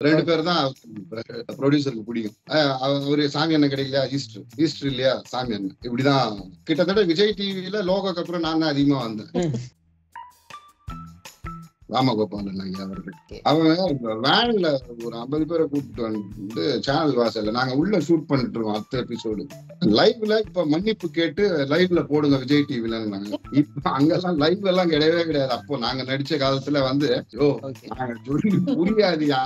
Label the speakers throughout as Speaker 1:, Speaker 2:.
Speaker 1: 2 பேர் தான் ப்ரொடியூசருக்கு பிடிக்கும். அவரு சாமி அண்ணன் கிடைக்கலையா, ஈஸ்டர் இல்லையா சாமி அண்ணன், இப்படிதான். கிட்டத்தட்ட விஜய் டிவில லோகோக்கு அப்புறம் நான் தான் அதிகமா வந்தேன். ராமகோபாலன் ஐயா அவர்கள். அவங்க வேன்ல ஒரு 50 பேரை கூப்பிட்டு வந்து சேனல் வாசல்ல நாங்க உள்ள ஷூட் பண்ணிட்டு இருக்கோம் 10 எபிசோடு லைவ்ல. இப்ப மன்னிப்பு கேட்டு லைவ்ல போடுங்க விஜய் டிவில. இப்ப அங்கெல்லாம் லைவ் எல்லாம் கிடையவே கிடையாது. அப்போ நாங்க நடிச்ச காலத்துல வந்து நாங்க சொல்லி புரியாதியா,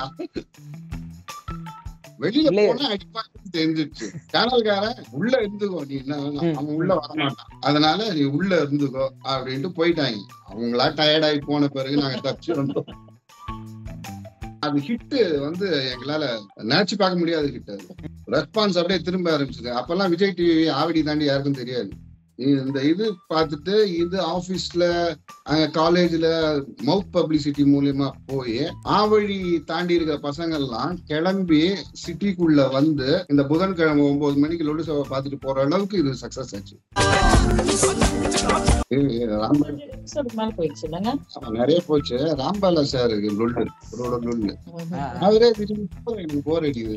Speaker 1: வெளியில போனா அடிப்பாங்கன்னு தெரிஞ்சிருச்சு. சேனல்காரன் உள்ள இருந்துக்கோ, நீ என்ன அவன் உள்ள வரமாட்டான், அதனால நீ உள்ள இருந்துக்கோ அப்படின்ட்டு போயிட்டாங்க. அவங்களா டயர்ட் ஆகி போன பிறகு நாங்க தப்பிச்சு வந்தோம். அது ஹிட் வந்து எங்களால நினைச்சு பார்க்க முடியாது. ஹிட் அது ரெஸ்பான்ஸ் அப்படியே திரும்ப ஆரம்பிச்சது. அப்பெல்லாம் விஜய் டிவி ஆவடி தாண்டி யாருக்கும் தெரியாது. இந்த இது பார்த்துட்டு இது ஆபீஸ்ல காலேஜ்ல மவுத் பப்ளிசிட்டி மூலியமா போய் ஆவழி தாண்டி இருக்கிற பசங்க எல்லாம் கிளம்பி சிட்டிக்குள்ள வந்து இந்த புதன்கிழமை 9 மணிக்கு லொல்லு சபை பார்த்துட்டு போற அளவுக்கு இது சக்சஸ் ஆச்சு. நிறைய போச்சு. ராம்பாலா சார் லொல்லு அவரே எனக்கு போர் அடிக்குது.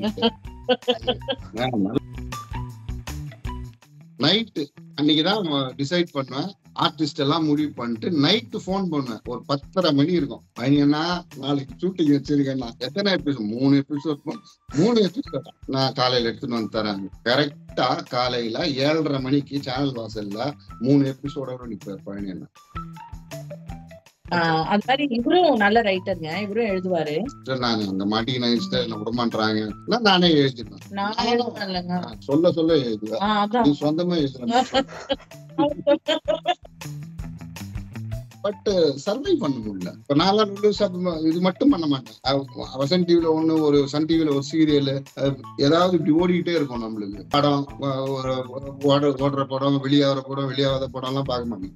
Speaker 1: நைட்டு அன்னைக்குதான் டிசைட் பண்ணுவேன். ஆர்டிஸ்ட் எல்லாம் முடிவு பண்ணிட்டு நைட்டு போன் பண்ணுவேன். ஒரு 10:30 மணி இருக்கும். பையனா நாளைக்கு ஷூட்டிங் வச்சிருக்கேன்னா எத்தனை எபிசோட், 3 எபிசோட் 3 எபிசோட் நான் காலையில எடுத்துட்டு வந்து தரேன். கரெக்டா காலையில 7:30 மணிக்கு சேனல் வாசல்ல 3 எபிசோடோட நிப்பார் பழனியண்ணா.
Speaker 2: அது மாதிரி இவரும் நல்ல ரைட்டருங்க, இவரும் எழுதுவாரு.
Speaker 1: நானு அங்க மாட்டிக்கின என்ன விடமாட்டாங்க, நானே எழுதிடுவேன்.
Speaker 2: நான் எழுதுவேன்லங்க,
Speaker 1: சொல்ல எழுதுவேன், சொந்தமா எழுதுறேன். பட் சர்வை பண்ண முடியல. இப்ப நான் இது மட்டும் பண்ண மாட்டேன். வசன் டிவில ஒண்ணு, ஒரு சன் டிவில ஒரு சீரியல், ஏதாவது இப்படி ஓடிக்கிட்டே இருக்கும். நம்மளுக்கு படம் ஓடுற படம், வெளியாகிற படம், வெளியாகாத படம் எல்லாம் பார்க்க மாட்டேன்.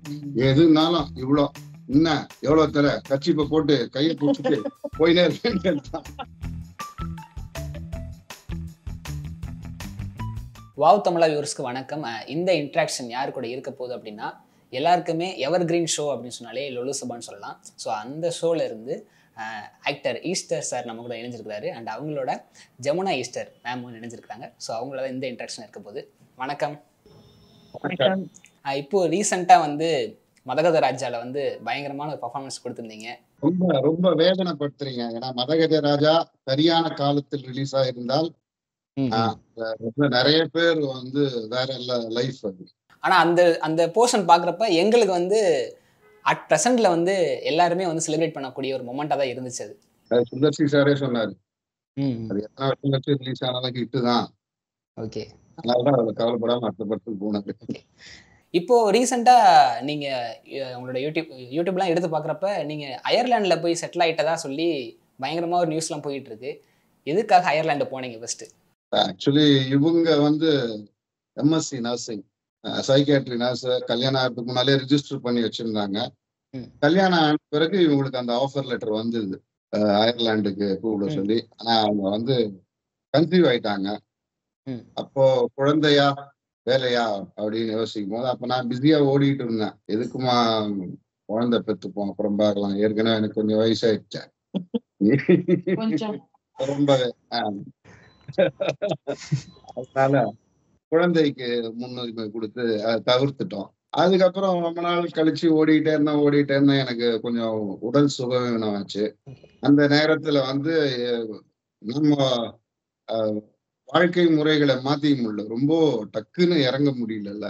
Speaker 1: எதுனாலும் இவ்வளோ என்ன எவ்வளவு தர கட்சிப்ப போட்டு கையை பிடிச்சிட்டு போயினே இருக்கேன்.
Speaker 3: வாவ் தமிழா வியூவர்ஸ்க்கு வணக்கம். இந்த இன்ட்ராக்ஷன் யாரு கூட இருக்க போகுது அப்படின்னா, எல்லாருக்குமே எவர் கிரீன் ஷோ அப்படின்னு சொன்னாலே லொல்லு சபான்னு சொல்லலாம். ஸோ அந்த ஷோல இருந்து ஆக்டர் ஈஸ்டர் சார் நம்ம கூட இணைஞ்சிருக்கிறாரு. அண்ட் அவங்களோட ஜமுனா ஈஸ்டர் மேம் இணைஞ்சிருக்காங்க. ஸோ அவங்களோட இந்த இன்ட்ராக்ஷன் இருக்க போகுது. வணக்கம். இப்போ ரீசெண்டாக வந்து மதகத ராஜால வந்து பயங்கரமான ஒரு பர்ஃபார்மன்ஸ் கொடுத்திருந்தீங்க.
Speaker 1: ரொம்ப வேதனைப்படுத்துறீங்க. ஏன்னா மதகத ராஜா சரியான காலத்தில் ரிலீஸ் ஆயிருந்தால் நிறைய பேர் வந்து வேற லைஃப்.
Speaker 3: ஆனா அந்த போர்ஷன் பாக்குறப்ப எங்களுக்கு வந்து அட் பிரசன்ட்ல வந்து எல்லாருமே வந்து செலிப்ரேட் பண்ணக்கூடிய ஒரு மொமெண்டா தான் இருந்துச்சு.
Speaker 1: அது சுந்தர்சி சாரே சொன்னாரு, அது எத்தனை வருஷம் கழிச்சு ரிலீஸ் ஆனாலும் ஹிட் தான்.
Speaker 3: ஓகே,
Speaker 1: அதனாலதான் அதை கவலைப்படாம அடுத்த படத்துக்கு போனது.
Speaker 3: இப்போ ரீசெண்டா நீங்க உங்களோட யூடியூப்லாம் எடுத்து பாக்குறப்ப நீங்க அயர்லாந்துல போய் செட்டில் ஆயிட்டதா சொல்லி பயங்கரமா ஒரு நியூஸ்லாம் போயிட்டு இருக்கு. எதுக்காக அயர்லாந்து போனீங்க ஃபர்ஸ்ட்?
Speaker 1: ஆக்சுவலி இவங்க வந்து எம்எஸ்சி நர்சிங், சைக்கியாட்ரி நர்ஸ் கல்யாணம் ஆகிறதுக்கு முன்னாலே ரிஜிஸ்டர் பண்ணி வச்சிருந்தாங்க. கல்யாணம் ஆன பிறகு இவங்களுக்கு அந்த ஆஃபர் லெட்டர் வந்தது அயர்லாண்டுக்கு கூப்பிட சொல்லி. ஆனா அவங்க வந்து கன்சீவ் ஆயிட்டாங்க. அப்போ குழந்தையா வேலையா அப்படின்னு யோசிக்கும் போது, அப்ப நான் பிஸியா ஓடிட்டு இருந்தேன். எதுக்குமா குழந்தை பெற்றுப்போம் அப்புறம் பார்க்கலாம், ஏற்கனவே எனக்கு கொஞ்சம் வயசாயிடுச்சேன் ரொம்பவே. அதனால குழந்தைக்கு முன்னுரிமை கொடுத்து அதை தவிர்த்துட்டோம். அதுக்கப்புறம் ரொம்ப நாள் கழிச்சு ஓடிட்டே இருந்தேன். எனக்கு கொஞ்சம் உடல் சுகவீனம் ஆச்சு. அந்த நேரத்துல வந்து நம்ம வாழ்க்கை முறைகளை மாத்தி முடியல, ரொம்ப டக்குன்னு இறங்க முடியல.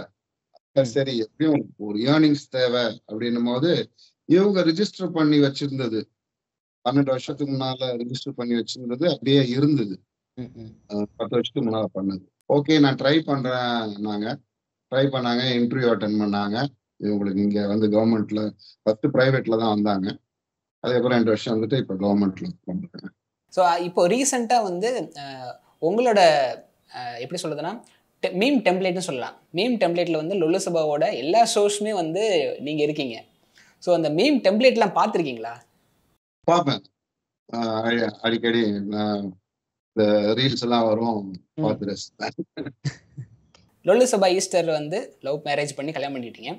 Speaker 1: சரி, எப்படியும் ஒரு ஏர்னிங்ஸ் தேவை அப்படின்னும் போது இவங்க ரிஜிஸ்டர் பண்ணி வச்சிருந்தது 12 வருஷத்துக்கு முன்னால ரிஜிஸ்டர் பண்ணி வச்சிருந்தது அப்படியே இருந்தது. 10 வருஷத்துக்கு முன்னால பண்ணது. ஓகே, நான் ட்ரை பண்றேன். ட்ரை பண்ணாங்க, இன்டர்வியூ அட்டென்ட் பண்ணாங்க. இவங்களுக்கு இங்க வந்து கவர்மெண்ட்ல ஃபர்ஸ்ட் பிரைவேட்ல தான் வந்தாங்க. அதுக்கப்புறம் 2 வருஷம் வந்துட்டு இப்ப கவர்மெண்ட்ல பண்றேன்.
Speaker 3: ஸோ இப்போ ரீசெண்டா வந்து உங்களோட எப்படி சொல்றதுன்னா மீம் டெம்ப்ளேட்னு சொல்லலாம். மீம் டெம்ப்ளேட்ல வந்து லொல்லு சபாவோட எல்லா ஷோஸுமே வந்து நீங்க இருக்கீங்க. ஸோ அந்த மீம் டெம்ப்ளேட்லாம் பார்த்துருக்கீங்களா?
Speaker 1: பார்ப்பேன் அடிக்கடி. இந்த ரீல்ஸ் எல்லாம் வரும், பார்த்துருக்கேன்.
Speaker 3: லொல்லு சபா ஈஸ்டர் வந்து லவ் மேரேஜ் பண்ணி கல்யாணம் பண்ணிட்டீங்க.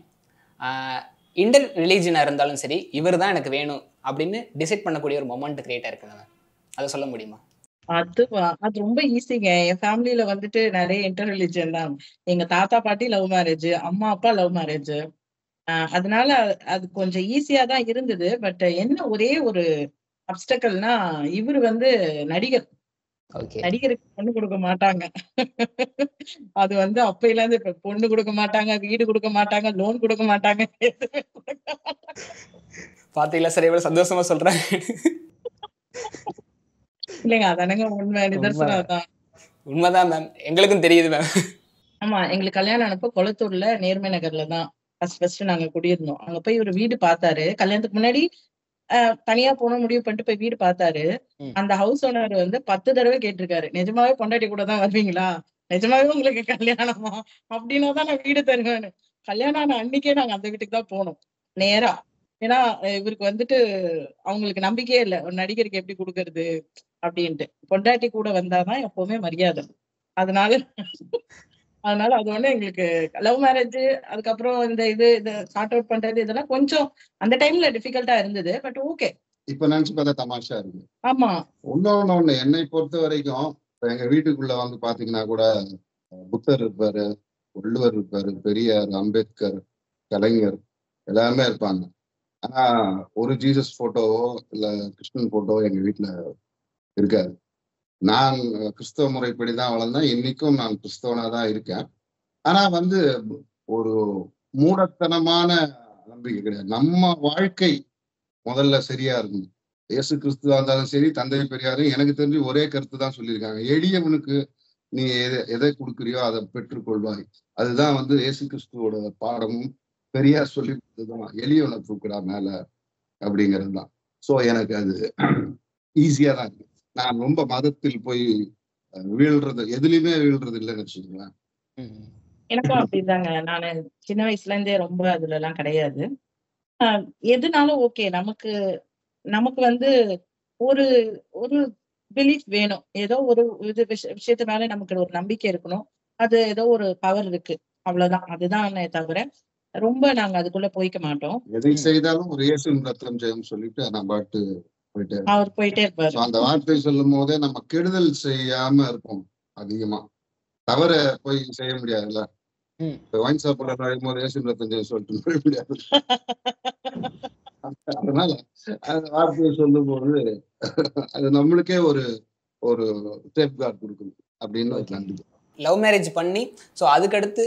Speaker 3: இன்டர் ரிலீஜனாக இருந்தாலும் சரி, இவர் தான் எனக்கு வேணும் அப்படின்னு டிசைட் பண்ணக்கூடிய ஒரு மொமெண்ட் கிரியேட் ஆயிருக்குங்க. அதை சொல்ல முடியுமா?
Speaker 2: அது ரொம்ப ஈஸிங்க. என் ஃபேமிலில வந்துட்டு நெறைய இன்டர் ரிலிஜியன் தான். எங்க தாத்தா, பாட்டி லவ் மேரேஜ், அம்மா, அப்பா லவ் மேரேஜ். அதனால அது கொஞ்சம் ஈஸியா தான் இருந்தது. பட் என்ன ஒரே ஒரு அப்ஸ்டக்கல்னா, இவரு வந்து நடிகர்.
Speaker 3: ஓகே.
Speaker 2: நடிகருக்கு பொண்ணு குடுக்க மாட்டாங்க. அது வந்து அப்பயிலேருந்து இப்ப பொண்ணு குடுக்க மாட்டாங்க, வீடு குடுக்க மாட்டாங்க, லோன் குடுக்க மாட்டாங்க. எதுவுமே குடுக்க மாட்டாங்க.
Speaker 3: பாத்தீங்களா சார் எவ்வளவு சந்தோஷமா சொல்றேன்.
Speaker 2: இல்லைங்க அதானங்க உண்மை.
Speaker 3: உண்மை
Speaker 2: நிதர்சனம் அதான்.
Speaker 3: உண்மைதான் மேம், எங்களுக்கும் தெரியுது மேம்.
Speaker 2: ஆமா. எங்களுக்கு கல்யாணம் ஆனப்போ கொளத்தூர்ல நேர்மை நகர்ல தான் ஃபர்ஸ்ட் நாங்க குடியிருந்தோம். அங்க போய் இவரு வீடு பார்த்தாரு. கல்யாணத்துக்கு முன்னாடி தனியா போணும் முடிவு பண்ணிட்டு போய் வீடு பார்த்தாரு. அந்த ஹவுஸ் ஓனர் வந்து 10 தடவை கேட்டிருக்காரு. நிஜமாவே பொண்டாட்டி கூட தான் வருவீங்களா? நிஜமாவே உங்களுக்கு கல்யாணமா? அப்படின்னா தான் நான் வீடு தருவேன்னு. கல்யாணம் ஆன அன்னைக்கே நாங்க அந்த வீட்டுக்கு தான் போனோம். நேரா. ஏன்னா இவருக்கு வந்துட்டு அவங்களுக்கு நம்பிக்கையே இல்ல. ஒரு நடிகருக்கு எப்படி குடுக்கறது? அப்படின்ட்டு. பொண்டாட்டி கூட வந்தா தான் எப்பவுமே மரியாதை. அதனால அதனால அது ஒண்ணு எங்களுக்கு லவ் மேரேஜ் அதுக்கப்புறம் இது சார்ட் அவுட் பண்றது இதெல்லாம் கொஞ்சம் அந்த டைம்ல டிஃபிகல்ட்டா இருந்தது. But okay.
Speaker 1: இப்ப நினைச்சு பார்த்தா தமாஷா இருக்கு.
Speaker 2: ஆமா.
Speaker 1: ஒண்ணு என்னை பொறுத்த வரைக்கும் எங்க வீட்டுக்குள்ள வந்து பாத்தீங்கன்னா கூட புத்தர் இருப்பாரு, வள்ளுவர் இருப்பாரு, பெரியார், அம்பேத்கர், கலைஞர் எல்லாருமே இருப்பாங்க. ஆனா ஒரு ஜீசஸ் போட்டோவோ இல்ல கிருஷ்ணன் போட்டோவோ எங்க வீட்டுல இருக்காது. நான் கிறிஸ்தவ முறைப்படிதான் வளர்ந்தேன். இன்னைக்கும் நான் கிறிஸ்தவனா தான் இருக்கேன். ஆனா வந்து ஒரு மூடத்தனமான நம்பிக்கை கிடையாது. நம்ம வாழ்க்கை முதல்ல சரியா இருக்கணும். இயேசு கிறிஸ்துவா இருந்தாலும் சரி, தந்தை பெரியாரும் எனக்கு தெரிஞ்சு ஒரே கருத்து தான் சொல்லியிருக்காங்க. எளியவனுக்கு நீ எதை கொடுக்குறியோ அதை பெற்றுக்கொள்வாய். அதுதான் வந்து இயேசு கிறிஸ்துவோட பாடமும் பெரியார் சொல்லி கொடுத்ததுதான். எளியவனை தூக்குறா மேல அப்படிங்கிறது தான். சோ எனக்கு அது ஈஸியா தான் இருக்கு. நான் ரொம்ப மதத்தில் போய் வீழ்றது எதுலயுமே வீழ்றது இல்லைன்னு வச்சுக்கோங்களேன்.
Speaker 2: எனக்கும் அப்படிதாங்க. நானு சின்ன வயசுல இருந்தே ரொம்ப அதுல எல்லாம் கிடையாது. எதுனாலும் ஓகே. நமக்கு நமக்கு வந்து ஒரு ஒரு பிலீஃப் வேணும். ஏதோ ஒரு விஷயத்து மேல நமக்கு ஒரு நம்பிக்கை இருக்கணும். அது ஏதோ ஒரு பவர் இருக்கு. அவ்வளவுதான். அதுதானே தவிர ரொம்ப நாங்க அதுக்குள்ள போய்க்க மாட்டோம்.
Speaker 1: எதை செய்தாலும் ஒரு இயேசுவின் ரத்தம் ஜெயம் சொல்லிட்டு நான் பாட்டு போயிட்டே
Speaker 2: அவர் போயிட்டே இருப்பாரு.
Speaker 1: அந்த வார்த்தை சொல்லும் போதே நம்ம கெடுதல் செய்யாம இருப்போம். அதிகமா தவற போய் செய்ய முடியாதுல்ல. வாங்கி சாப்பிட போது இயேசுவின் ரத்தம் ஜெயம் சொல்லிட்டு போய் முடியாது. அதனால அந்த வார்த்தையை சொல்லும் போது அது நம்மளுக்கே ஒரு ஒரு சேஃப் கார்டு கொடுக்குது அப்படின்னு நம்பிக்கை.
Speaker 3: லவ் மேரேஜ் பண்ணி ஸோ அதுக்கடுத்து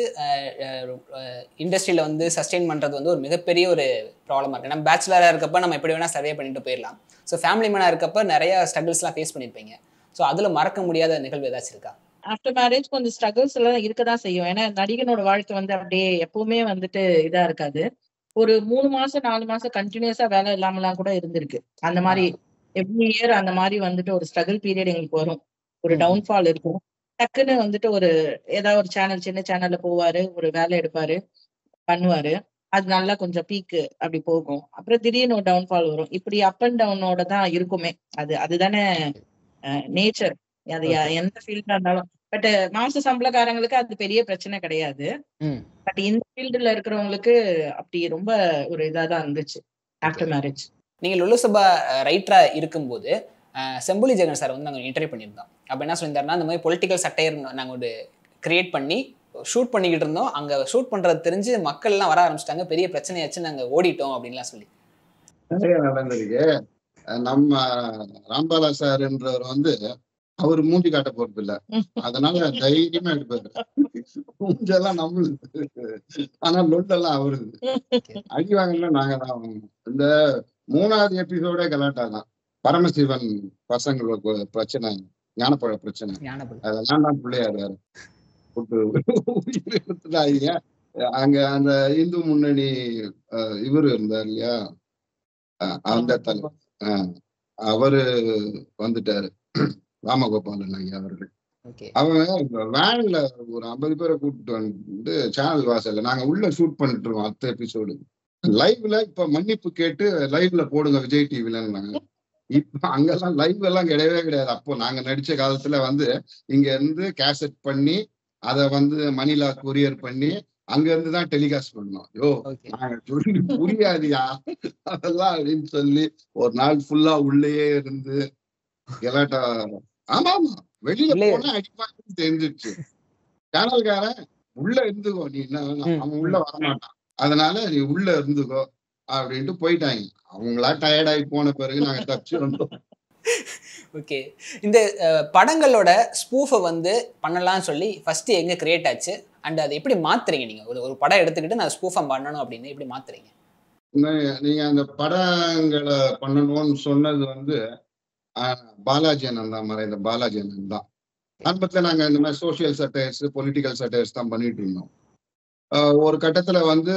Speaker 3: இண்டஸ்ட்ரியில் வந்து சஸ்டெயின் பண்ணுறது வந்து ஒரு மிகப்பெரிய ஒரு ப்ராப்ளமாக இருக்குது. நம்ம பேச்சுலராக இருக்கப்போ நம்ம எப்படி வேணால் சர்வே பண்ணிட்டு போயிடலாம். ஸோ ஃபேமிலி மேனாக இருக்கப்போ நிறைய ஸ்ட்ரகிள்ஸ்லாம் ஃபேஸ் பண்ணியிருப்பீங்க. ஸோ அதில் மறக்க முடியாத நிகழ்வு ஏதாச்சும் இருக்கா?
Speaker 2: ஆஃப்டர் மேரேஜ் கொஞ்சம் ஸ்ட்ரகிள்ஸ் எல்லாம் இருக்கதான் செய்யும். ஏன்னா நடிகனோட வாழ்க்கை வந்து அப்படியே எப்பவுமே வந்துட்டு இதா இருக்காது. ஒரு 3 மாசம் 4 மாசம் கண்டினியூஸா வேலை இல்லாமலாம் கூட இருந்திருக்கு. அந்த மாதிரி எவ்ரி இயர் அந்த மாதிரி வந்துட்டு ஒரு ஸ்ட்ரகிள் பீரியட் எங்களுக்கு வரும். ஒரு டவுன்ஃபால் இருக்கும். டக்குன்னு வந்துட்டு ஒரு ஏதாவது ஒரு சேனல் சின்ன சேனல்ல போவாரு, ஒரு வேலை எடுப்பாரு, பண்ணுவாரு. அது நல்லா கொஞ்சம் பீக்கு அப்படி போகும். அப்புறம் திடீர்னு ஒரு டவுன்ஃபால் வரும். இப்படி அப் அண்ட் டவுனோட தான் இருக்குமே. அதுதானே நேச்சர். அது எந்த ஃபீல்டா இருந்தாலும். பட் மாச சம்பளக்காரங்களுக்கு அது பெரிய பிரச்சனை கிடையாது. பட் இந்த ஃபீல்டுல இருக்கிறவங்களுக்கு அப்படி ரொம்ப ஒரு இதாதான் இருந்துச்சு ஆஃப்டர் மேரேஜ்.
Speaker 3: நீங்க லொலுசபா ரைட்டரா இருக்கும்போது செம்புலி ஜெகன் சார் வந்து நாங்கள் இன்டர்வியூ பண்ணியிருந்தோம். அப்போ என்ன சொல்லியிருந்தாருன்னா, இந்த மாதிரி பொலிட்டிக்கல் சட்டையர் நாங்கள் ஒரு கிரியேட் பண்ணி ஷூட் பண்ணிக்கிட்டு இருந்தோம். அங்கே ஷூட் பண்ணுறது தெரிஞ்சு மக்கள்லாம் வர ஆரம்பிச்சிட்டாங்க, பெரிய பிரச்சனையாச்சு, நாங்கள் ஓடிட்டோம் அப்படின்லாம் சொல்லி
Speaker 1: நிறைய நடந்திருக்கு. நம்ம ராம்பாலா சார்ன்றவர் வந்து அவரு மூஞ்சி காட்ட போறது இல்ல. அதனால தைரியமா எடுப்பாரு. மூஞ்செல்லாம் நம்மளுக்கு. ஆனா லொட்டெல்லாம் அவருது. அடி வாங்கல நாங்க தான் வாங்கணும். இந்த 3வது எபிசோடே கலாட்டா தான். பரமசிவன் பசங்களுக்கு பிரச்சனை, ஞானப்பழ பிரச்சனை. அதெல்லாம் தான் பிள்ளையார் வேற எடுத்துட்டாங்க. அங்க அந்த இந்து முன்னணி இவரு இருந்தார் இல்லையா, அந்த தலைவர் அவரு வந்துட்டாரு, ராமகோபாலன் ஐயா அவர்கள். அவங்க வேன்ல ஒரு 50 பேரை கூப்பிட்டு வந்து சேனல் வாசல்ல நாங்க உள்ள ஷூட் பண்ணிட்டு இருக்கோம். அடுத்த எபிசோடு லைவ்ல இப்ப மன்னிப்பு கேட்டு லைவ்ல போடுங்க விஜய் டிவிலன்னாங்க. இப்ப அங்கெல்லாம் லைவ் எல்லாம் கிடையவே கிடையாது. அப்போ நாங்க நடிச்ச காலத்துல வந்து இங்க இருந்து கேசட் பண்ணி அதை வந்து மணிலா கொரியர் பண்ணி அங்க இருந்துதான் டெலிகாஸ்ட் பண்ணோம். யோ நாங்க சொல்லி புரியாதியா அதெல்லாம் அப்படின்னு சொல்லி ஒரு நாள் ஃபுல்லா உள்ளேயே இருந்து கலாட்டா ஆமா ஆமா, வெளியில
Speaker 3: உள்ளே
Speaker 1: போனா அடிப்பாங்கன்னு தெரிஞ்சிருச்சு. சேனல்காரன் உள்ள இருந்துக்கோ, நீ என்ன
Speaker 3: ம்
Speaker 1: அவன் உள்ள
Speaker 3: ம்
Speaker 1: வரமாட்டான், அதனால நீ உள்ள இருந்துக்கோ அப்படின்ட்டு போயிட்டாங்க. அவங்களா டயர்டாகி போன பிறகு நாங்க தப்பிச்சு வந்தோம்.
Speaker 3: ஓகே. இந்த படங்களோட ஸ்பூஃபை வந்து பண்ணலாம்னு சொல்லி ஃபர்ஸ்ட் எங்க கிரியேட் ஆச்சு? அண்ட் அதை எப்படி மாத்துறீங்க நீங்க? ஒரு ஒரு படம் எடுத்துக்கிட்டு நான் ஸ்பூஃபா பண்ணணும் அப்படின்னு எப்படி மாத்துறீங்க?
Speaker 1: நீங்க அந்த படங்களை பண்ணணும்னு சொன்னது வந்து பாலாஜி அண்ணன் தான், மறைந்த பாலாஜி அண்ணன் தான். ஆரம்பத்துல நாங்க இந்த மாதிரி சோசியல் சட்டையர்ஸ், பொலிட்டிக்கல் சட்டையர்ஸ் தான் பண்ணிட்டு இருந்தோம். ஒரு கட்டத்துல வந்து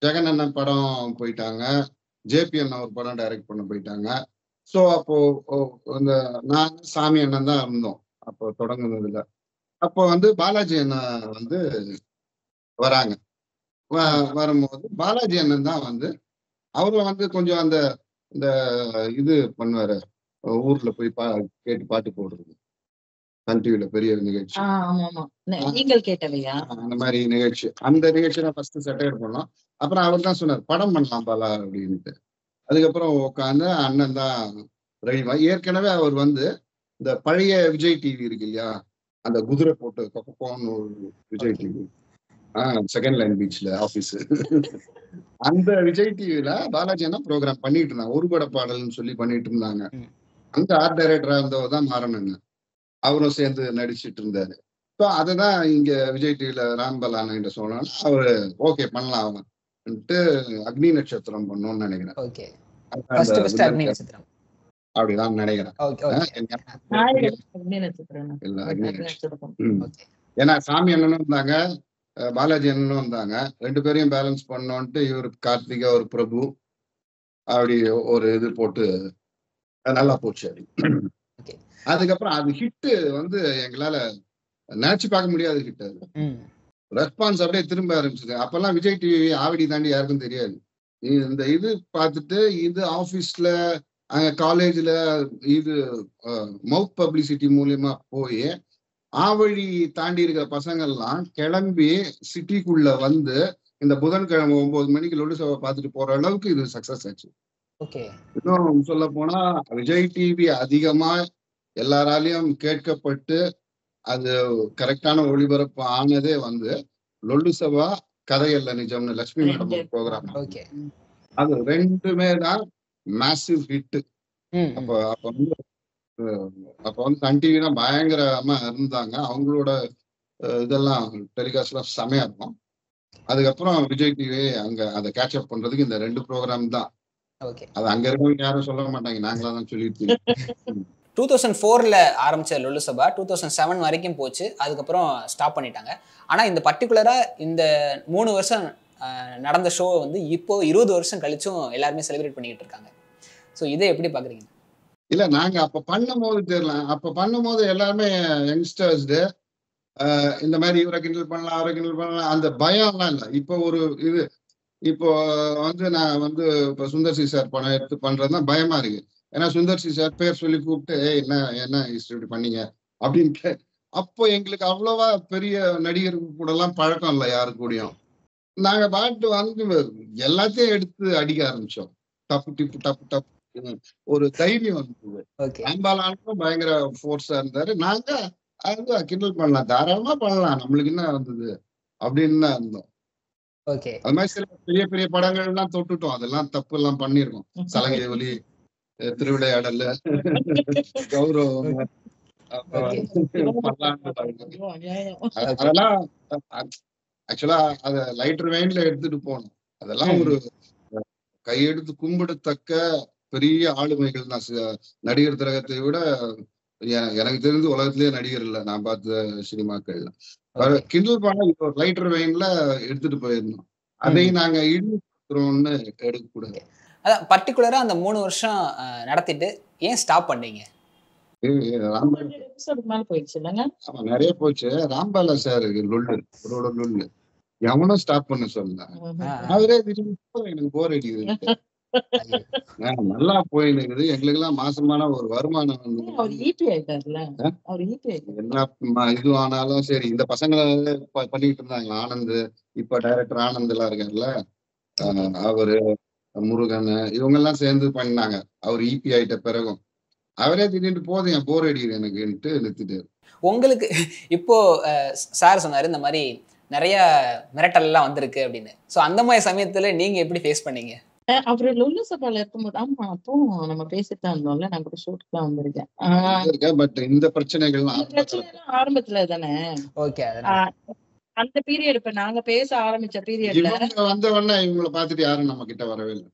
Speaker 1: ஜெகன் அண்ணன் படம் போயிட்டாங்க, ஜேபி அண்ணன் ஒரு படம் டைரக்ட் பண்ண போயிட்டாங்க. ஸோ அப்போ இந்த நான் சாமி அண்ணன் தான் இருந்தோம் அப்போ தொடங்குனதுல. அப்போ வந்து பாலாஜி அண்ணன் வந்து வராங்க. வரும்போது பாலாஜி அண்ணன் தான் வந்து அவரும் வந்து கொஞ்சம் அந்த இந்த இது பண்ணுவாரு, ஊர்ல போய் கேட்டு பாட்டு போடுறது, சன் டிவில பெரிய நிகழ்ச்சி.
Speaker 2: ஆமா ஆமா, நீங்கள் கேட்டவையா
Speaker 1: அந்த மாதிரி நிகழ்ச்சி, அந்த நிகழ்ச்சி தான் ஃபர்ஸ்ட் செட்டையர் பண்ணோம். அப்புறம் அவர் தான் சொன்னார் படம் பண்ணலாம் பாலா அப்படின்ட்டு. அதுக்கப்புறம் உட்காந்து அண்ணன் தான் ரெடி. ஏற்கனவே அவர் வந்து இந்த பழைய விஜய் டிவி இருக்கு இல்லையா, அந்த குதிரை போட்டு கொக்கோன்னு ஒரு விஜய் டிவி, செகண்ட் லைன் பீச்ல ஆபீஸ், அந்த விஜய் டிவில பாலாஜி அண்ணா ப்ரோக்ராம் பண்ணிட்டு இருந்தாங்க, ஒரு பட பாடல்னு சொல்லி பண்ணிட்டு இருந்தாங்க. அந்த ஆர்ட் டைரக்டரா இருந்தவர் தான் மாறன், அவரும் சேர்ந்து நடிச்சிட்டு இருந்தாரு. ஸோ அதுதான் இங்க விஜய் டிவில ராம்பலான கிட்ட சொன்னாலும் அவரு ஓகே பண்ணலாம் அவன்ட்டு அக்னி நட்சத்திரம் பண்ணணும்னு நினைக்கிறேன்.
Speaker 3: ஓகே. ஃபர்ஸ்ட் ஃபர்ஸ்ட் அக்னி நட்சத்திரம்
Speaker 1: அப்படிதான் நினைக்கிறேன்.
Speaker 3: Okay okay.
Speaker 2: அக்னி நட்சத்திரம்
Speaker 1: இல்ல அக்னி
Speaker 2: அக்னி
Speaker 1: நட்சத்திரம்.
Speaker 2: நட்சத்திரம்.
Speaker 3: ஓகே.
Speaker 1: ஏன்னா சாமி அண்ணனும் இருந்தாங்க, பாலாஜி அண்ணனும் இருந்தாங்க. ரெண்டு பேரையும் பேலன்ஸ் பண்ணோன்ட்டு இவர் கார்த்திகா ஒரு பிரபு அப்படி ஒரு இது போட்டு நல்லா போச்சு. அப்படி
Speaker 3: ஓகே.
Speaker 1: அதுக்கப்புறம் அது ஹிட் வந்து எங்களால நினைச்சு பார்க்க முடியாத ஹிட். அது ரெஸ்பான்ஸ் அப்படியே திரும்ப ஆரம்பிச்சது. அப்பெல்லாம் விஜய் டிவி ஆவடி தாண்டி யாருக்கும் தெரியாது. இந்த இது பார்த்துட்டு இது ஆபீஸ்ல அங்க காலேஜ்ல இது மவுத் பப்ளிசிட்டி மூலியமா போய் ஆவடி தாண்டி இருக்கிற பசங்கள்லாம் கிளம்பி சிட்டிக்குள்ள வந்து இந்த புதன்கிழமை 9 மணிக்கு லொல்லு சபை பார்த்துட்டு போற அளவுக்கு இது சக்சஸ் ஆச்சு.
Speaker 3: ஓகே.
Speaker 1: இன்னும் சொல்ல போனா விஜய் டிவி அதிகமா எல்லாராலையும் கேட்கப்பட்டு அது கரெக்டான ஒளிபரப்பு ஆனதே வந்து லொல்லு சபா, கதையல்ல நிஜம்னு லட்சுமி மேடம் ப்ரோக்ராம்.
Speaker 3: ஓகே.
Speaker 1: அது ரெண்டுமே தான் மேசிவ் ஹிட். அப்ப வந்து சன் டிவி தான் பயங்கரமா இருந்தாங்க. அவங்களோட இதெல்லாம் டெலிகாஸ்ட் எல்லாம் செமையா இருக்கும். அதுக்கப்புறம் விஜய் டிவி அங்க அதை கேட்சப் பண்றதுக்கு இந்த 2 ப்ரோக்ராம் தான். அது அங்க இருக்கவங்க யாரும் சொல்ல மாட்டாங்க, நாங்களா தான் சொல்லிட்டு.
Speaker 3: 2004ல ஆரம்பிச்ச லொல்லு சபா 2007 வரைக்கும் போச்சு. அதுக்கப்புறம் ஸ்டாப் பண்ணிட்டாங்க. ஆனா இந்த பர்டிகுலரா இந்த 3 வருஷம் நடந்த ஷோ வந்து இப்போ 20 வருஷம் கழிச்சும் எல்லாருமே செலிப்ரேட் பண்ணிக்கிட்டு இருக்காங்க. ஸோ இதை எப்படி பாக்குறீங்க?
Speaker 1: இல்ல நாங்க அப்ப பண்ணும் போது தெரியல, அப்ப பண்ணும் போது எல்லாருமே யங்ஸ்டர்ஸ் இந்த மாதிரி இவரை கிண்டல் பண்ணலாம் அவரை கிண்டல் பண்ணலாம் அந்த பயம்லாம் இல்லை. இப்போ ஒரு இது இப்போ வந்து நான் வந்து இப்ப சுந்தர் சி சார் படம் எடுத்து பண்றதுதான் பயமா இருக்கு. ஏன்னா சுந்தர் சி சார் பேர் சொல்லி கூப்பிட்டு என்ன என்ன இப்படி பண்ணீங்க அப்படின்னு. அப்போ எங்களுக்கு அவ்வளவா பெரிய நடிகர்கள் கூட எல்லாம் பழக்கம் இல்லை யாரு கூடயும். நாங்க பாட்டு வந்து எல்லாத்தையும் எடுத்து அடிக்க ஆரம்பிச்சோம். டப்பு டிப்பு டப்பு டப்பு ஒரு தைரியம் வந்தது. அம்பாலானும் பயங்கர ஃபோர்ஸா இருந்தாரு. நாங்க அது கிண்டல் பண்ணலாம், தாராளமா பண்ணலாம், நம்மளுக்கு என்ன வந்தது அப்படின்னு தான் இருந்தோம். அது மாதிரி சில பெரிய பெரிய படங்கள் எல்லாம் தொட்டுட்டோம், அதெல்லாம் தப்பு எல்லாம் பண்ணிருக்கோம். சலங்கை ஒலி, திருவிளையாடல், கௌரவம், அதெல்லாம் ஆக்சுவலா அத லைட்டர் வெயின்ல எடுத்துட்டு போனோம். அதெல்லாம் ஒரு கையெடுத்து கும்பிடத்தக்க பெரிய ஆளுமைகள் தான். நடிகர் திலகத்தை விட எனக்கு தெரிஞ்சு உலகத்திலேயே நடிகர் இல்லை நான் பார்த்த சினிமாக்கள்ல. கிண்டல் பண்ண இப்போ லைட்டர் வெயின்ல எடுத்துட்டு போயிருந்தோம். அதையும் நாங்க இடிக்கிறோம்னு எடுக்கக்கூடாது.
Speaker 3: அதான் பர்டிகுலரா அந்த 3 வருஷம் நடத்திட்டு ஏன் ஸ்டாப் பண்ணீங்க?
Speaker 1: நிறைய போச்சு. ராம்பாலா சார் லொல்லு எவனும் ஸ்டாப் பண்ண சொல்லல. அவரே எனக்கு போர் அடிக்குது, நல்லா போயின்னு இருக்குது, எங்களுக்கு எல்லாம் மாசமான ஒரு வருமானம் வந்து என்ன இது ஆனாலும் சரி. இந்த பசங்களை பண்ணிட்டு இருந்தாங்க. ஆனந்த், இப்ப டைரக்டர் ஆனந்த் எல்லாம் இருக்காருல்ல, அவரு முருகன், இவங்க எல்லாம் சேர்ந்து பண்ணாங்க. அவர் இபி ஆயிட்ட பிறகும் அவரே திடீர்னு போதும் என் போர் அடிக்குது எனக்குன்ட்டு நிறுத்திட்டாரு.
Speaker 3: உங்களுக்கு இப்போ சார் சொன்னாரு இந்த மாதிரி நிறைய மிரட்டல் எல்லாம் வந்திருக்கு அப்படின்னு. சோ அந்த மாதிரி சமயத்துல நீங்க எப்படி ஃபேஸ் பண்ணீங்க?
Speaker 2: அவரு லொல்லு சபால இருக்கும்போது ஆமா அப்பவும் நம்ம பேசிட்டு தான் இருந்தோம்ல. நான் கூட ஷூட்டுக்குலாம் வந்திருக்கேன்.
Speaker 1: பட் இந்த பிரச்சனைகள்லாம்
Speaker 2: இந்த பிரச்சனை எல்லாம் ஆரம்பத்துல தானே.
Speaker 3: ஓகே.
Speaker 2: அந்த பீரியட் இப்ப நாங்க பேச ஆரம்பிச்ச பீரியட்ல
Speaker 1: இவங்க வந்த உடனே இவங்களை பார்த்துட்டு யாரும் நம்ம கிட்ட வரவே இல்லை.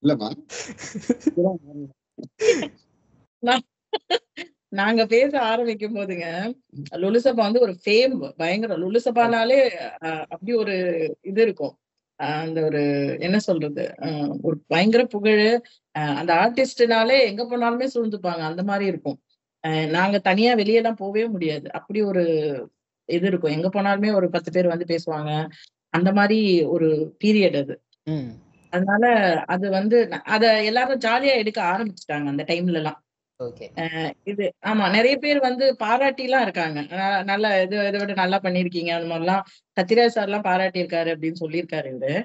Speaker 1: இல்லம்மா
Speaker 2: நாங்க பேச ஆரம்பிக்கும் போதுங்க லுலுசபா வந்து ஒரு ஃபேம் பயங்கரம். லுலுசபானாலே அப்படி ஒரு இது இருக்கும். அந்த ஒரு என்ன சொல்றது ஒரு பயங்கர புகழ். அந்த ஆர்டிஸ்ட்னாலே எங்க போனாலுமே சூழ்ந்துப்பாங்க. அந்த மாதிரி இருக்கும். நாங்க தனியா வெளியெல்லாம் போகவே முடியாது. அப்படி ஒரு இது இருக்கும். எங்க போனாலுமே ஒரு 10 பேர் வந்து பேசுவாங்க. அந்த மாதிரி ஒரு பீரியட் அது. அதனால அது வந்து அத எல்லாரும் ஜாலியா எடுக்க ஆரம்பிச்சுட்டாங்க அந்த டைம்ல எல்லாம். இது ஆமா நிறைய பேர் வந்து பாராட்டி எல்லாம் இருக்காங்க. நல்லா இதை விட நல்லா பண்ணிருக்கீங்க அந்த மாதிரிலாம். சத்யராஜ் சார் எல்லாம் பாராட்டி இருக்காரு அப்படின்னு சொல்லியிருக்காரு இவரு.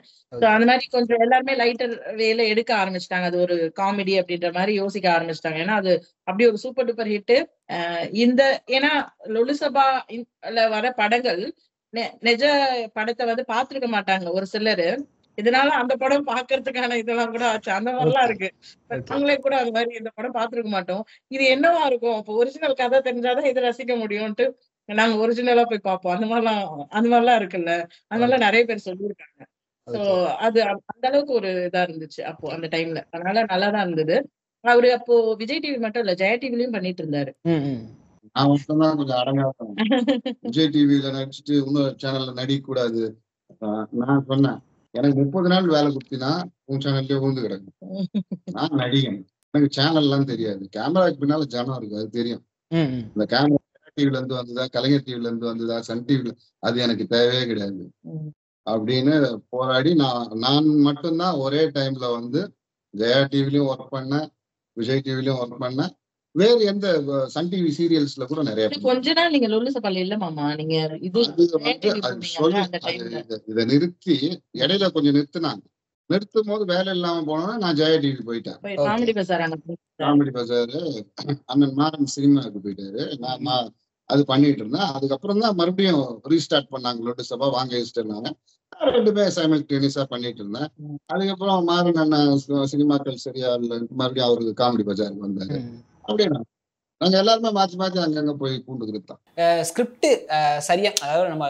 Speaker 2: அந்த மாதிரி கொஞ்சம் எல்லாருமே லைட்டர் வேல எடுக்க ஆரம்பிச்சிட்டாங்க. அது ஒரு காமெடி அப்படின்ற மாதிரி யோசிக்க ஆரம்பிச்சிட்டாங்க. ஏன்னா அது அப்படி ஒரு சூப்பர் டூப்பர் ஹிட். இந்த ஏன்னா லொலுசபா வர படங்கள் நிஜ படத்தை வந்து பாத்துருக்க மாட்டாங்க ஒரு சிலரு. இதனால அந்த படம் பாக்குறதுக்கான இதெல்லாம் கூட ஆச்சு. அந்த மாதிரிலாம் இருக்கு. நாங்களே கூட அந்த மாதிரி இந்த படம் பாத்துருக்க மாட்டோம். இது என்னவா இருக்கும் அப்போ ஒரிஜினல் கதை தெரிஞ்சாதான் இதை ரசிக்க முடியும்ட்டு நாங்க ஒரிஜினலா போய் பார்ப்போம். அந்த மாதிரிலாம் இருக்குல்ல. அந்த மாதிரிலாம் நிறைய பேர் சொல்லியிருக்காங்க. சோ அது அந்த அளவுக்கு ஒரு இதா இருந்துச்சு அப்போ அந்த டைம்ல. அதனால நல்லாதான் இருந்தது. அவரு அப்போ விஜய் டிவி மட்டும் இல்ல ஜெயா டிவிலயும் பண்ணிட்டு இருந்தாரு.
Speaker 1: நான் மட்டும்தான் கொஞ்சம் அடங்காதான். விஜய் டிவில நடிச்சுட்டு இன்னொரு சேனல்ல நடிக்க கூடாது. நான் சொன்னேன் எனக்கு 30 நாள் வேலை கொடுத்தினா உன் சேனல்லே ஊந்து கிடக்கும். நான் நடிகன். எனக்கு சேனல் எல்லாம் தெரியாது. கேமராக்கு பின்னால ஜனம் இருக்கு அது தெரியும். இந்த கேமரா டிவில இருந்து வந்ததா கலைஞர் டிவில இருந்து வந்ததா சன் டிவில அது எனக்கு தேவையே கிடையாது அப்படின்னு போராடி நான் மட்டும்தான் ஒரே டைம்ல வந்து ஜெயா டிவிலயும் ஒர்க் பண்ணேன், விஜய் டிவிலயும் ஒர்க் பண்ணேன். வேற எந்த சன் டிவி சீரியல்ஸ்ல கூட நிறைய
Speaker 2: கொஞ்ச நாள் நீங்க லொலுசபால இல்ல மாமா. நீங்க இது
Speaker 1: இதை நிறுத்தி இடையில கொஞ்சம் நிறுத்தினாங்க. நிறுத்தும் போது வேலை இல்லாம போனோம்னா நான் ஜெயா டிவி போயிட்டேன்.
Speaker 2: காமெடி பஜார்
Speaker 1: காமெடி பஜார் அண்ணன் மாறன் சினிமாவுக்கு போயிட்டாரு. நான் அது பண்ணிட்டு இருந்தேன். அதுக்கப்புறம் தான் மறுபடியும் ரீஸ்டார்ட் பண்ணாங்க லொலுசபா வாங்க வச்சுட்டு. 2 சைமல்டேனியஸா பண்ணிட்டு இருந்தேன். அதுக்கப்புறம் மாறன் அண்ணன் சினிமாக்கள் சரியா இல்லை மறுபடியும் அவருக்கு காமெடி பஜாருக்கு வந்தாரு. அப்படியே நாங்க எல்லாருமே மாத்தி அங்கங்க போய் பூண்டுக்கிட்டோம்.
Speaker 3: ஸ்கிரிப்ட் சரியா அதாவது நம்ம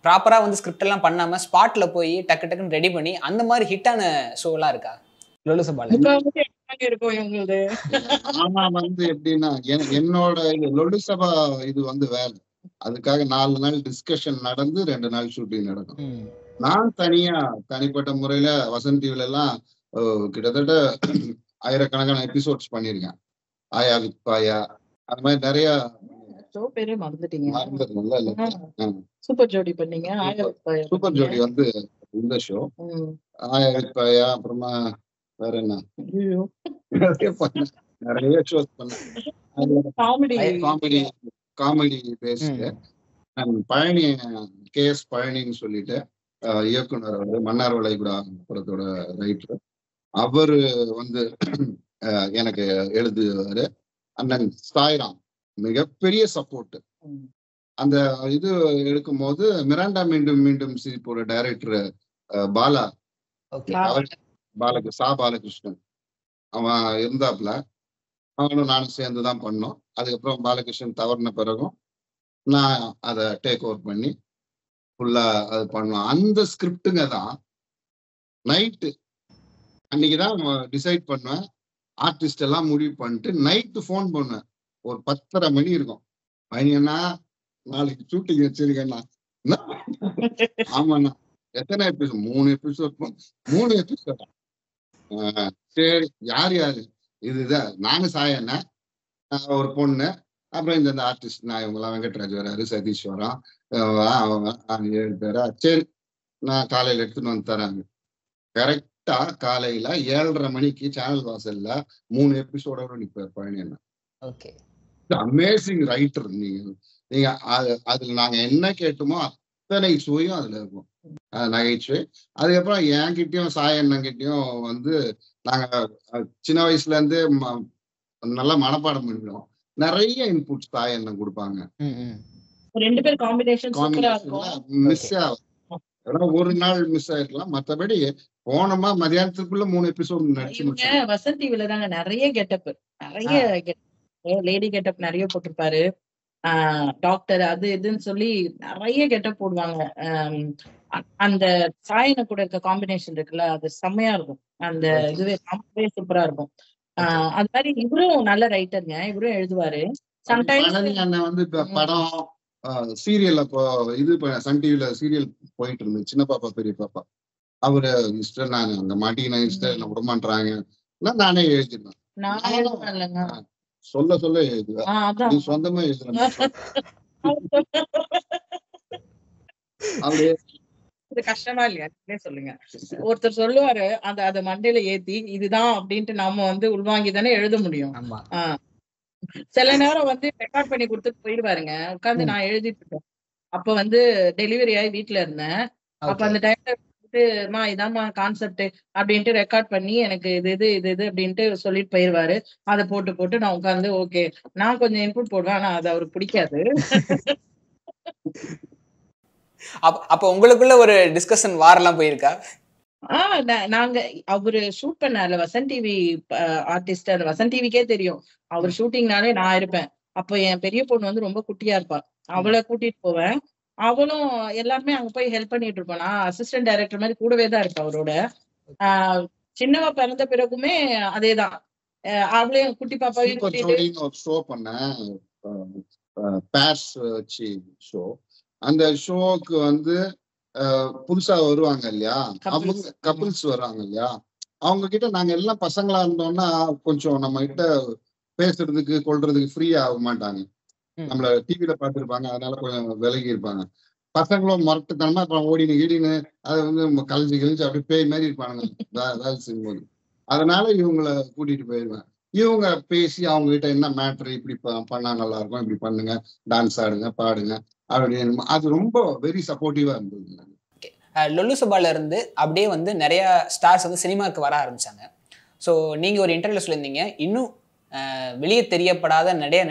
Speaker 3: ப்ராப்பரா வந்து ஸ்கிரிப்ட் எல்லாம் பண்ணாம ஸ்பாட்ல போய் டக்கு டக்குன்னு ரெடி பண்ணி அந்த மாதிரி ஹிட்டான ஷோ எல்லாம் இருக்கா லொலுசபால?
Speaker 1: ஆமா வந்து எப்படின்னா என்னோட லொலுசபா இது வந்து வேலை. அதுக்காக 4 நாள் டிஸ்கஷன் நடந்து 2 நாள் ஷூட்டிங் நடக்கும். நான் தனிப்பட்ட முறையில வசந்த் டிவில எல்லாம் கிட்டத்தட்ட ஆயிரக்கணக்கான எபிசோட்ஸ் பண்ணிருக்கேன். ஆயா வித் பாயா அது மாதிரி நிறைய
Speaker 2: சூப்பர் ஜோடி பண்ணீங்க.
Speaker 1: சூப்பர் ஜோடி வந்து இந்த ஷோ ஆயா வித் பாயா. அப்புறமா வேற என்ன நிறைய ஷோஸ் பண்ணேன். Comedy based. பழனி KS பழனின்னு சொல்லிட்டு இயக்குனர் வந்து மன்னார் வளைகுடா படத்தோட ரைட்டர். அவரு வந்து எனக்கு எழுதுவாரு. அண்ணன் சாய்ராம் மிகப்பெரிய சப்போர்ட். அந்த இது எடுக்கும் போது மிராண்டா மீண்டும் மீண்டும் சிரிப்போட டைரக்டர் பாலகிருஷ்ணன் அவன் இருந்தாப்ல. அவனும் நானும் சேர்ந்துதான் பண்ணோம். அதுக்கப்புறம் பாலகிருஷ்ணன் தவறின பிறகும் நான் அதை டேக் ஓவர் பண்ணி ஃபுல்லா அது பண்ணோம். அந்த ஸ்கிரிப்டுங்க தான் நைட்டு அன்னைக்குதான் டிசைட் பண்ணுவேன். ஆர்டிஸ்ட் எல்லாம் முடிவு பண்ணிட்டு நைட்டு போன் பண்ணுவேன். ஒரு 10:30 மணி இருக்கும். பையனா நாளைக்கு ஷூட்டிங் வச்சிருக்கேன்னா ஆமாண்ணா எத்தனை எபிசோட் 3 எபிசோட் 3 எபிசோட். சரி யாரு இதுதான் நானும் சாயண்ண ஒரு பொண்ணு அப்புறம் இந்த ஆர்டிஸ்ட் நான் இவங்கெல்லாம் வெங்கட்ராஜ் வராரு சதீஷ் வரான் அவங்க 7 பேரா. சரி நான் காலையில எடுத்துன்னு வந்து தராங்க. கரெக்டா காலையில 7:30 மணிக்கு சேனல் வாசல்ல 3 எபிசோடோட நிப்பார் பழனி அண்ணா. Amazing writer. நீங்க அதுல நாங்க என்ன கேட்டோமோ அத்தனை சுவையும் அதுல இருக்கும் நகைச்சுவை. அதுக்கப்புறம் என்கிட்டயும் சாய் அண்ணன் கிட்டயும் வந்து நாங்க சின்ன வயசுல இருந்து நல்லா மனப்பாடம் பண்ணிடும். நிறைய இன்புட்ஸ் தாய் அண்ணன் கொடுப்பாங்க.
Speaker 2: ரெண்டு பேர் காம்பினேஷன் சூப்பரா
Speaker 1: காம்பினேஷன்ல
Speaker 2: இருக்கும்.
Speaker 1: மிஸ் ஆகும். ஏன்னா ஒரு நாள் மிஸ் ஆயிருக்கலாம், மத்தபடி போனோமா மதியானத்துக்குள்ள 3 எபிசோட் நடிச்சு
Speaker 2: இவங்க
Speaker 1: முடிச்சிடலாம்.
Speaker 2: வசந்த் டிவில தாங்க நிறைய கெட்டப், நிறைய லேடி கெட்டப் நிறைய போட்டிருப்பாரு. டாக்டர் அது இதுன்னு சொல்லி நிறைய கெட்டப் போடுவாங்க. அந்த சாயனை கூட இருக்க காம்பினேஷன் இருக்குல்ல, அது செம்மையா இருக்கும். அந்த இதுவே காம்பே சூப்பரா இருக்கும். அது மாதிரி இவரும் நல்ல ரைட்டருங்க, இவரும் எழுதுவாரு. சம்டைம்ஸ்
Speaker 1: பழனி அண்ணன் வந்து இப்ப படம் சீரியல் அப்போ இது சன் டிவில சீரியல் போயிட்டு இருந்தது, சின்ன பாப்பா பெரிய பாப்பா. அவரு இஷ்டம் நான் அந்த மாட்டிக்கு இஷ்டம் என்ன விடமாட்டாங்க, நானே எழுதிருவேன்.
Speaker 2: நான் எழுதுவேன் இல்லைங்க,
Speaker 1: சொல்ல சொல்ல எழுதுவேன். நீ சொந்தமா எழுதுறேன். அப்படியே
Speaker 2: இது கஷ்டமா இல்லையா நீங்களே சொல்லுங்க. ஒருத்தர் சொல்லுவாரு, அத மண்டையில ஏத்தி இதுதான் அப்படின்ட்டு நாம வந்து உள்வாங்கி தானே எழுத முடியும். சில நேரம் வந்து ரெக்கார்ட் பண்ணி கொடுத்துட்டு போயிடுவாருங்க, உட்காந்து நான் எழுதிட்டு இருக்கேன். அப்ப வந்து டெலிவரி ஆகி வீட்டுல இருந்தேன். அப்ப அந்த டைம்ல மா இதாம்மா கான்செப்ட் அப்படின்ட்டு ரெக்கார்ட் பண்ணி எனக்கு இது இது இது இது அப்படின்ட்டு சொல்லிட்டு போயிடுவாரு. அதை போட்டு போட்டு நான் உட்காந்து ஓகே நான் கொஞ்சம் இன்புட் போடுவேன், ஆனா அது அவருக்கு பிடிக்காது.
Speaker 3: அப்ப உங்களுக்குள்ள ஒரு டிஸ்கஷன் வாரெல்லாம் போயிருக்கா?
Speaker 2: நாங்க அவரு ஷூட் பண்ணார்ல வசந்த் டிவி ஆர்டிஸ்ட், அந்த வசந்த் டிவிக்கே தெரியும் அவர் ஷூட்டிங்னாலே நான் இருப்பேன். அப்ப என் பெரிய பொண்ணு வந்து ரொம்ப குட்டியா இருப்பா, அவளை கூட்டிட்டு போவேன். அவளும் எல்லாருமே அங்க போய் ஹெல்ப் பண்ணிட்டு இருப்போம். நான் அசிஸ்டன்ட் டைரக்டர் மாதிரி கூடவே தான் இருப்பேன் அவரோட. சின்னவ பிறந்த பிறகுமே அதேதான், அவளையும் குட்டி பாப்பாவையும் கூட்டிட்டு
Speaker 1: ஷோ பண்ணேன், பேர்ஸ் வச்சு ஷோ. அந்த ஷோக்கு வந்து புதுசா வருவாங்க இல்லையா, அவங்க கப்பிள்ஸ் வருவாங்க இல்லையா, அவங்க கிட்ட நாங்க எல்லாம் பசங்களா இருந்தோம்னா கொஞ்சம் நம்ம கிட்ட பேசுறதுக்கு கொள்றதுக்கு ஃப்ரீயா ஆக மாட்டாங்க. நம்மள டிவில பாத்துருப்பாங்க, அதனால கொஞ்சம் விலகி இருப்பாங்க. பசங்களும் மரட்டுத்தனமா அப்புறம் ஓடினு ஈடினு அதை வந்து கழிஞ்சு கழிஞ்சு அப்படி பேய் மாதிரி இருப்பானுங்க வேலை செய்யும்போது. அதனால இவங்களை கூட்டிட்டு போயிடுவேன். இவங்க பேசி அவங்க கிட்ட என்ன மேட்ரு, இப்படி பண்ணா நல்லா இருக்கும், இப்படி பண்ணுங்க, டான்ஸ் ஆடுங்க, பாடுங்க அப்படின்னு. அது ரொம்ப வெரி சப்போர்ட்டிவா இருந்தது.
Speaker 3: லொல்லு சபால இருந்து அப்படியே வந்து நிறைய ஸ்டார்ஸ் வந்து சினிமாவுக்கு வர ஆரம்பிச்சாங்க. ஸோ நீங்க ஒரு இன்டர்வியூல சொல்லியிருந்தீங்க, இன்னும் வெளியே தெரியப்படாத நிறைய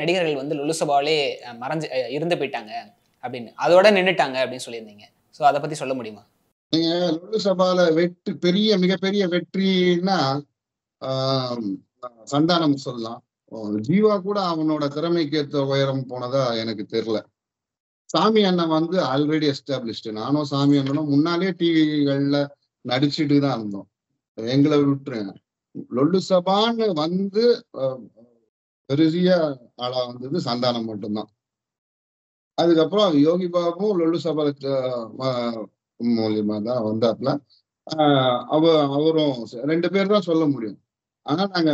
Speaker 3: நடிகர்கள் வந்து லொல்லு சபாவிலே மறைஞ்சு இருந்து போயிட்டாங்க அப்படின்னு, அதோட நின்றுட்டாங்க அப்படின்னு சொல்லியிருந்தீங்க. ஸோ அதை பத்தி சொல்ல முடியுமா?
Speaker 1: நீங்க லொல்லு சபால மிகப்பெரிய வெற்றின்னா சந்தானம் சொல்லலாம். ஜீவா கூட அவனோட திறமைக்கு ஏற்ற உயரம் போனதா எனக்கு தெரியல. சாமி அண்ணன் வந்து ஆல்ரெடி எஸ்டாப்ளிஷ்டு. நானும் சாமி அண்ணனும் முன்னாலே டிவிகள்ல நடிச்சுட்டு தான் இருந்தோம். எங்களை விட்டுருங்க, லொல்லு சபான்னு வந்து பெரிய ஆளா வந்தது சந்தானம் மட்டும்தான். அதுக்கப்புறம் யோகி பாபும் லொல்லு சபா மூலியமா தான் வந்தாப்புல. அவரும் 2 பேர் தான் சொல்ல முடியும். ஆனா நாங்க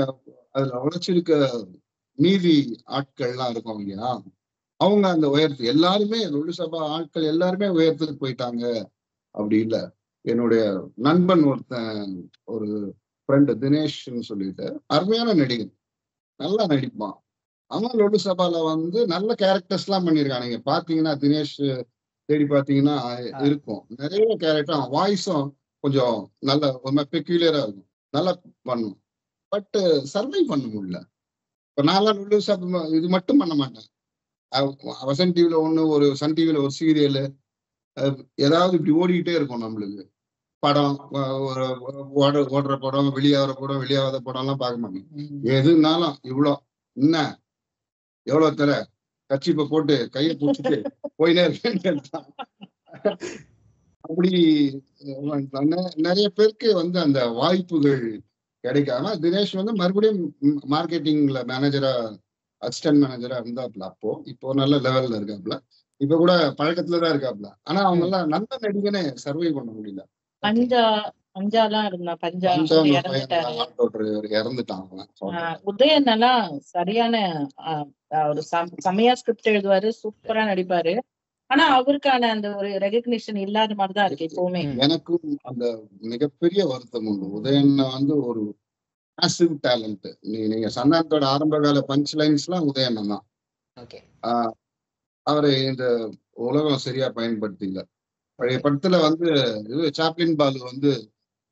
Speaker 1: அதுல உழைச்சிருக்க மீதி ஆட்கள்லாம் இருக்கோம் இல்லையா, அவங்க அந்த உயரத்துக்கு எல்லாருமே லொல்லு சபா ஆட்கள் எல்லாருமே உயரத்துக்கு போயிட்டாங்க அப்படி இல்ல. என்னுடைய நண்பன் ஒருத்தன், ஒரு ஃப்ரெண்டு தினேஷ்னு சொல்லிட்டு அருமையான நடிகன், நல்லா நடிப்பான். அவன் லொல்லு சபால வந்து நல்ல கேரக்டர்ஸ் எல்லாம் பண்ணிருக்கான். நீங்க பாத்தீங்கன்னா தினேஷ் தேடி பாத்தீங்கன்னா இருக்கும், நிறைய கேரக்டர். வாய்ஸும் கொஞ்சம் நல்ல ஒரு மாதிரி பெக்யூலியரா இருக்கும், நல்லா பண்ணும். பட் சர்வை பண்ண முடியல. இப்ப நான் லொல்லு சபா இது மட்டும் பண்ண மாட்டேன். வசன் டிவில ஒண்ணு, ஒரு சன் டிவில ஒரு சீரியலு, ஏதாவது இப்படி ஓடிக்கிட்டே இருக்கும் நம்மளுக்கு. படம் ஓடுற படம், வெளியாகிற படம், வெளியாகாத படம் எல்லாம் பார்க்க மாட்டேன். எதுனாலும் இவ்வளோ என்ன எவ்வளவு தர கட்சிப்ப போட்டு கையை பிடிச்சிட்டு போயினே இருக்கேன். அப்படி நிறைய பேருக்கு வந்து அந்த வாய்ப்புகள் கிடைக்காம தினேஷ் வந்து மறுபடியும் மார்க்கெட்டிங்ல மேனேஜரா, அசிஸ்டன்ட் மேனேஜரா இருந்தாப்புல. இப்போ நல்ல லெவல்ல இருக்காப்புல. இப்ப கூட பழக்கத்துலதான் இருக்காப்புல. ஆனா அவங்க எல்லாம் நல்ல நடிகனே சர்வை பண்ண முடியல.
Speaker 2: உதயன் எல்லாம் சரியான ஒரு செமையா ஸ்கிரிப்ட் எழுதுவாரு, சூப்பரா நடிப்பாரு. ஆனா அவருக்கான அந்த ஒரு ரெகக்னிஷன் இல்லாத மாதிரிதான் இருக்கு இப்பவுமே.
Speaker 1: எனக்கும் அந்த மிகப்பெரிய வருத்தம் உண்டு. உதயன் வந்து ஒரு மேசிவ் டேலண்ட். நீங்க சந்தானத்தோட ஆரம்ப கால பஞ்ச் லைன்ஸ் எல்லாம் உதயன் தான். அவரை இந்த உலகம் சரியா பயன்படுத்தில. பழைய படத்துல வந்து இது சாப்ளின் பாலு வந்து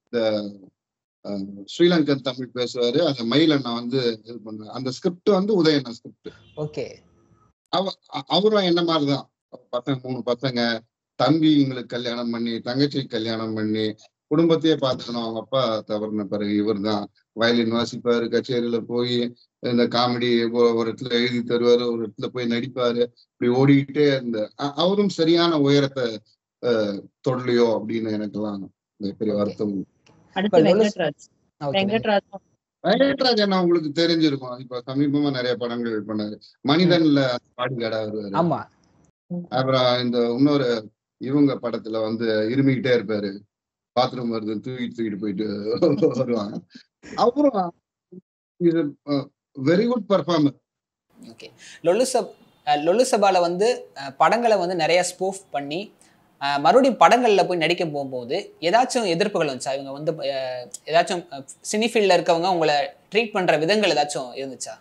Speaker 1: இந்த ஸ்ரீலங்கன் தமிழ் பேசுவாரு. அந்த மயில் அண்ணா வந்து இது பண்ணுவாரு. அந்த ஸ்கிரிப்ட் வந்து உதயண்ணா ஸ்கிரிப்ட்.
Speaker 3: ஓகே.
Speaker 1: அவரும் என்ன மாதிரிதான் பசங்க 3 பசங்க, தம்பிங்களுக்கு கல்யாணம் பண்ணி, தங்கச்சிக்கு கல்யாணம் பண்ணி, குடும்பத்தையே பார்த்துக்கணும். அவங்க அப்பா தவறின பிறகு இவர் தான் வயலின் வாசிப்பாரு, கச்சேரியில போய் இந்த காமெடி ஒரு இடத்துல எழுதி தருவாரு, ஒரு இடத்துல போய் நடிப்பாரு. இப்படி ஓடிக்கிட்டே இருந்த அவரும் சரியான உயரத்தை தொடலையோ அப்படின்னு எனக்கெல்லாம் மிகப்பெரிய வருத்தம்.
Speaker 2: அடுத்து வெங்கட்ராஜ்
Speaker 1: அண்ணா உங்களுக்கு தெரிஞ்சிருக்கும். இப்ப சமீபமா நிறைய படங்கள் பண்ணாரு. மனிதன்ல பாடிகார்டா வருவாரு. அப்புறம் இந்த இன்னொரு இவங்க படத்துல வந்து இருமிக்கிட்டே இருப்பாரு, பாத்ரூம் வருது தூக்கிட்டு போயிட்டு வருவாங்க. அப்புறம் இது வெரி குட் பர்ஃபார்மர்.
Speaker 3: ஓகே. லொல்லு சபால வந்து படங்களை வந்து நிறைய ஸ்பூஃப் பண்ணி மறுபடியும் படங்கள்ல போய் நடிக்க போகும்போது ஏதாச்சும் எதிர்ப்புகள் வந்துச்சா? இவங்க வந்து ஏதாச்சும் சினி ஃபீல்ட்ல இருக்கவங்க உங்களை ட்ரீட் பண்ற விதங்கள் ஏதாச்சும் இருந்துச்சா?